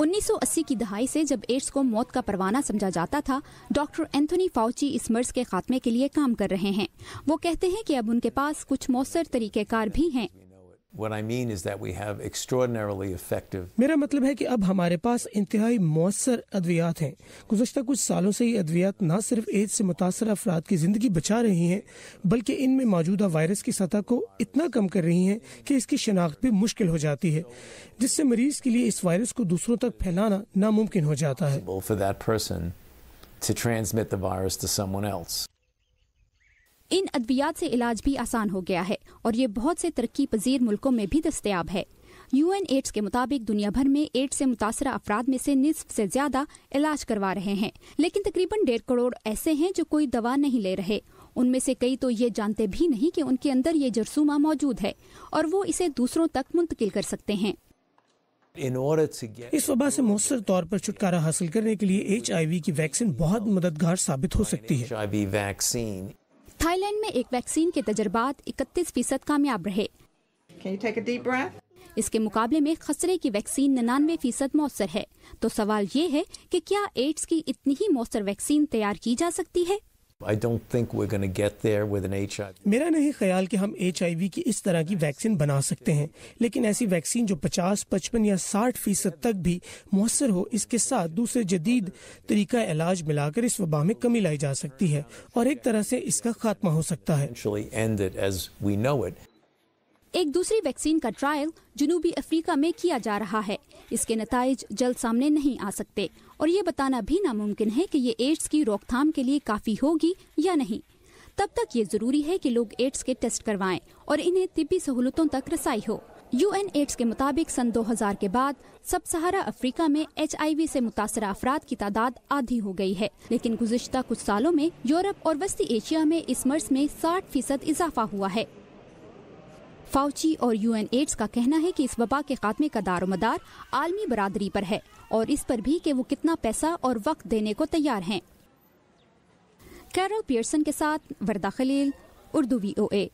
1980 की दहाई से जब एड्स को मौत का परवाना समझा जाता था, डॉक्टर एंथोनी फाउची इस मर्ज के खात्मे के लिए काम कर रहे हैं। वो कहते हैं कि अब उनके पास कुछ मौसर तरीक़ेकार भी हैं। मेरा मतलब है कि अब हमारे पास इंतहाई मौसर अद्वियात हैं। गुज़श्ता कुछ सालों से ये अद्वियात न सिर्फ एड्स से मुतासर अफराद की ज़िंदगी बचा रही हैं, बल्कि इनमें मौजूदा वायरस की सतह को इतना कम कर रही हैं कि इसकी शनाख्त भी मुश्किल हो जाती है, जिससे मरीज़ के लिए इस वायरस को दूसरों तक फैलाना नामुमकिन हो जाता है। इन अद्वियात से इलाज भी आसान हो गया है और ये बहुत से तरक्की पजीर मुल्कों में भी दस्तयाब है। UN एड्स के मुताबिक दुनिया भर में एड्स से मुतासरा अफराद में से निस्फ से ज्यादा इलाज करवा रहे हैं, लेकिन तकरीबन 1.5 करोड़ ऐसे हैं जो कोई दवा नहीं ले रहे। उनमें से कई तो ये जानते भी नहीं कि उनके अंदर ये जरसूमा मौजूद है और वो इसे दूसरों तक मुंतकिल कर सकते हैं। इस वबा से मौसर तौर पर छुटकारा हासिल करने के लिए HIV की वैक्सीन बहुत मददगार साबित हो सकती है। थाईलैंड में एक वैक्सीन के तजर्बात 31% कामयाब रहे। इसके मुकाबले में खसरे की वैक्सीन 99% मौसर है। तो सवाल ये है कि क्या एड्स की इतनी ही मौसर वैक्सीन तैयार की जा सकती है? मेरा नहीं ख्याल कि हम HIV की इस तरह की वैक्सीन बना सकते हैं, लेकिन ऐसी वैक्सीन जो 50, 55 या 60% तक भी मौसर हो, इसके साथ दूसरे जदीद तरीका इलाज मिलाकर इस वबा में कमी लाई जा सकती है और एक तरह से इसका खात्मा हो सकता है। एक दूसरी वैक्सीन का ट्रायल जनूबी अफ्रीका में किया जा रहा है। इसके नताइज जल्द सामने नहीं आ सकते और ये बताना भी नामुमकिन है कि ये एड्स की रोकथाम के लिए काफी होगी या नहीं। तब तक ये जरूरी है कि लोग एड्स के टेस्ट करवाएं और इन्हें तिब्बी सहूलतों तक रसाई हो। UN एड्स के मुताबिक सन 2000 के बाद सब सहारा अफ्रीका में HIV से मुतासरा अफराद की तादाद आधी हो गई है, लेकिन गुज़िश्ता कुछ सालों में यूरोप और वस्ती एशिया में इस मर्ज में 60% इजाफा हुआ है। फाउची और UN एड्स का कहना है कि इस वबा के खात्मे का दारोमदार आलमी बरादरी पर है और इस पर भी कि वो कितना पैसा और वक्त देने को तैयार हैं। कैरल पियर्सन के साथ वर्दा खलील, उर्दू VOA।